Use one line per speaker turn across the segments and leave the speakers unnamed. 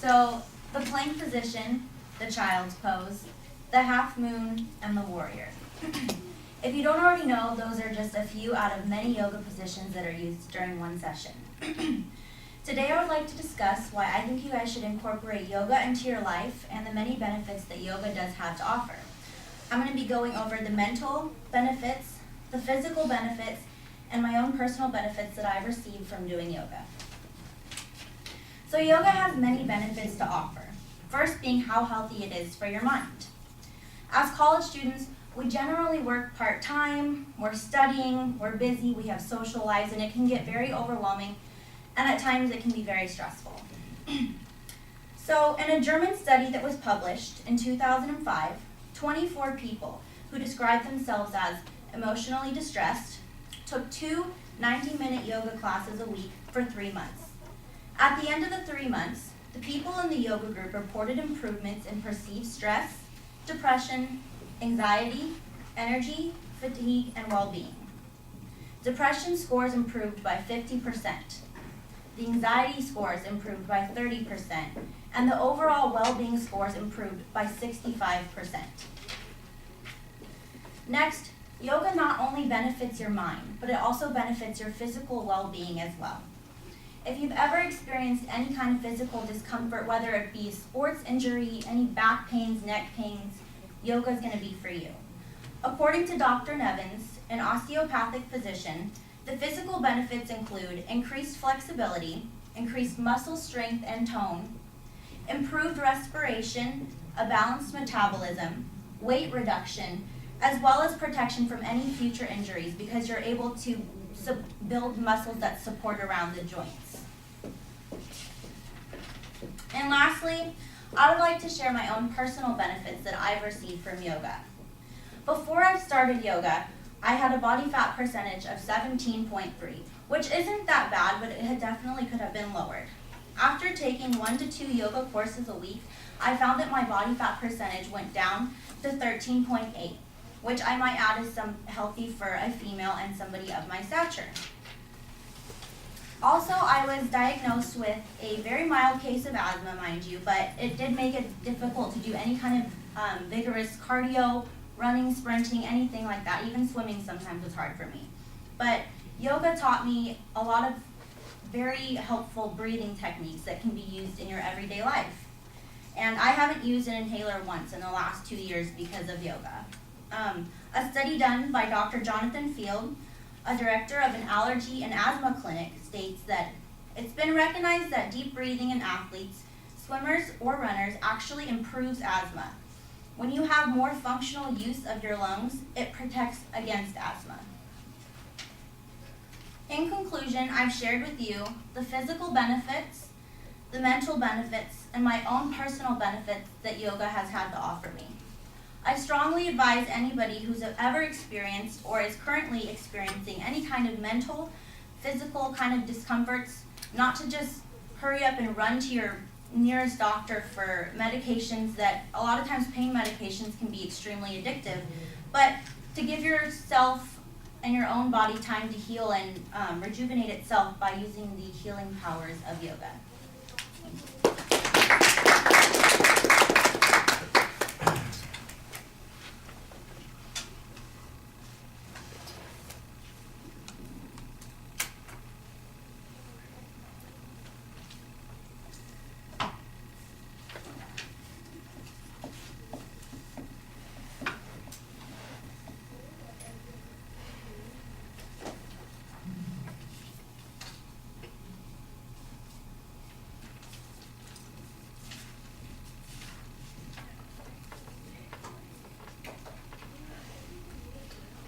So the plank position, the child's pose, the half moon, and the warrior. If you don't already know, those are just a few out of many yoga positions that are used during one session. Today I would like to discuss why I think you guys should incorporate yoga into your life and the many benefits that yoga does have to offer. I'm going to be going over the mental benefits, the physical benefits, and my own personal benefits that I've received from doing yoga. So yoga has many benefits to offer. First being how healthy it is for your mind. As college students, we generally work part-time, we're studying, we're busy, we have social lives, and it can get very overwhelming, and at times it can be very stressful. So in a German study that was published in 2005, 24 people who described themselves as emotionally distressed took 2 90-minute yoga classes a week for 3 months. At the end of the 3 months, the people in the yoga group reported improvements in perceived stress, depression, anxiety, energy, fatigue, and well-being. Depression scores improved by 50%. The anxiety scores improved by 30%, and the overall well-being scores improved by 65%. Next, yoga not only benefits your mind, but it also benefits your physical well-being as well. If you've ever experienced any kind of physical discomfort, whether it be a sports injury, any back pains, neck pains, yoga is going to be for you. According to Dr. Nevins, an osteopathic physician, the physical benefits include increased flexibility, increased muscle strength and tone, improved respiration, a balanced metabolism, weight reduction, as well as protection from any future injuries because you're able to build muscles that support around the joints. And lastly, I would like to share my own personal benefits that I've received from yoga. Before I started yoga, I had a body fat percentage of 17.3, which isn't that bad, but it definitely could have been lowered. After taking 1 to 2 yoga courses a week, I found that my body fat percentage went down to 13.8, which I might add is some healthy for a female and somebody of my stature. Also, I was diagnosed with a very mild case of asthma, mind you, but it did make it difficult to do any kind of vigorous cardio, running, sprinting, anything like that. Even swimming sometimes was hard for me. But yoga taught me a lot of very helpful breathing techniques that can be used in your everyday life. And I haven't used an inhaler once in the last 2 years because of yoga. A study done by Dr. Jonathan Field, a director of an allergy and asthma clinic, states that it's been recognized that deep breathing in athletes, swimmers, or runners actually improves asthma. When you have more functional use of your lungs, it protects against asthma. In conclusion, I've shared with you the physical benefits, the mental benefits, and my own personal benefits that yoga has had to offer me. I strongly advise anybody who's ever experienced or is currently experiencing any kind of mental, physical kind of discomforts, not to just hurry up and run to your nearest doctor for medications that a lot of times pain medications can be extremely addictive, but to give yourself and your own body time to heal and rejuvenate itself by using the healing powers of yoga.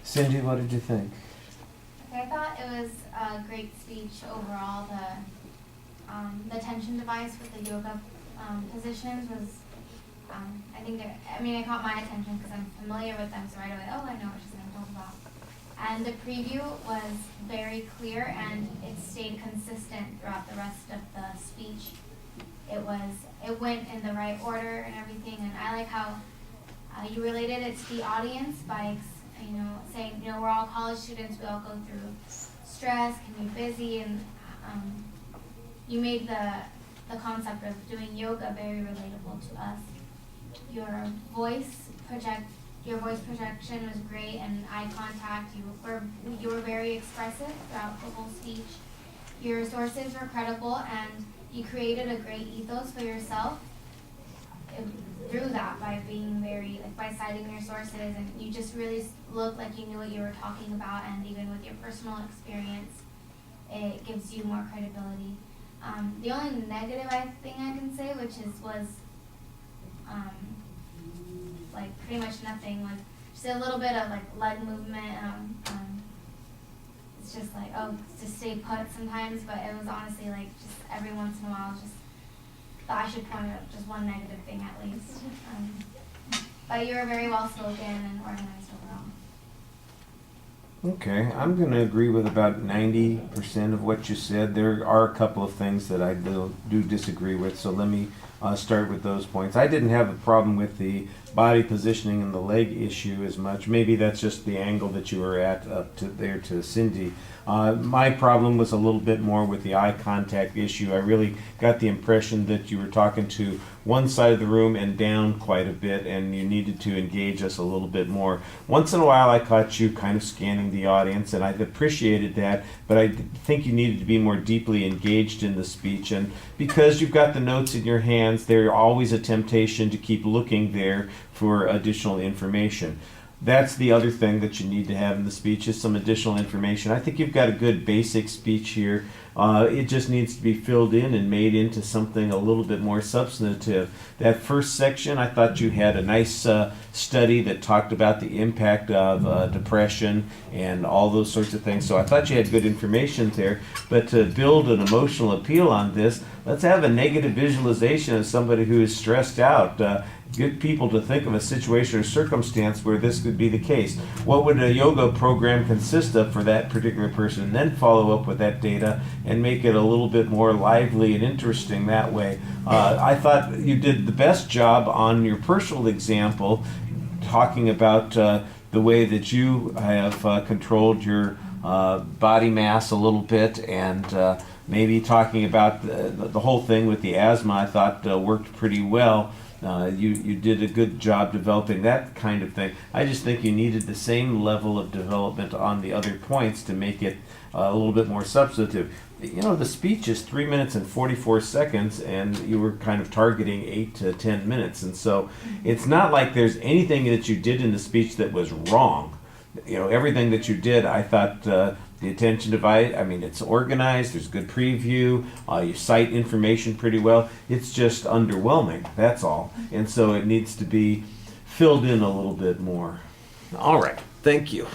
Cindy, what did you think?
I thought it was a great speech overall. The tension device with the yoga positions was, it caught my attention because I'm familiar with them, so right away, I know what she's going to talk about. And the preview was very clear and it stayed consistent throughout the rest of the speech. It went in the right order and everything, and I like how you related it to the audience by saying, we're all college students, we all go through stress, can be busy, and you made the the concept of doing yoga very relatable to us. Your voice projection was great, and eye contact. You were very expressive throughout the whole speech. Your sources were credible, and you created a great ethos for yourself through that by being by citing your sources, and you just really looked like you knew what you were talking about, and even with your personal experience, it gives you more credibility. The only negative thing I can say, was pretty much nothing, was just a little bit of leg movement. It's just to stay put sometimes, but it was honestly just every once in a while, just thought I should point out just one negative thing at least. But you were very well spoken and organized overall.
Okay, I'm going to agree with about 90% of what you said. There are a couple of things that I do disagree with, so let me start with those points. I didn't have a problem with the body positioning and the leg issue as much. Maybe that's just the angle that you were at up to there to Cindy. My problem was a little bit more with the eye contact issue. I really got the impression that you were talking to one side of the room and down quite a bit, and you needed to engage us a little bit more. Once in a while I caught you kind of scanning the audience, and I appreciated that, but I think you needed to be more deeply engaged in the speech. And because you've got the notes in your hands, there's always a temptation to keep looking there for additional information. That's the other thing that you need to have in the speech, is some additional information. I think you've got a good basic speech here. It just needs to be filled in and made into something a little bit more substantive. That first section, I thought you had a nice study that talked about the impact of depression and all those sorts of things. So I thought you had good information there. But to build an emotional appeal on this, let's have a negative visualization of somebody who is stressed out. Get people to think of a situation or circumstance where this could be the case. What would a yoga program consist of for that particular person? And then follow up with that data and make it a little bit more lively and interesting that way. I thought you did the best job on your personal example, talking about the way that you have controlled your body mass a little bit, and maybe talking about the whole thing with the asthma. I thought worked pretty well. You did a good job developing that kind of thing. I just think you needed the same level of development on the other points to make it a little bit more substantive. You know, the speech is 3 minutes and 44 seconds, and you were kind of targeting 8 to 10 minutes. And so it's not like there's anything that you did in the speech that was wrong. You know, everything that you did, I thought the attention device, I mean, it's organized, there's good preview, you cite information pretty well. It's just underwhelming, that's all. And so it needs to be filled in a little bit more. All right, thank you.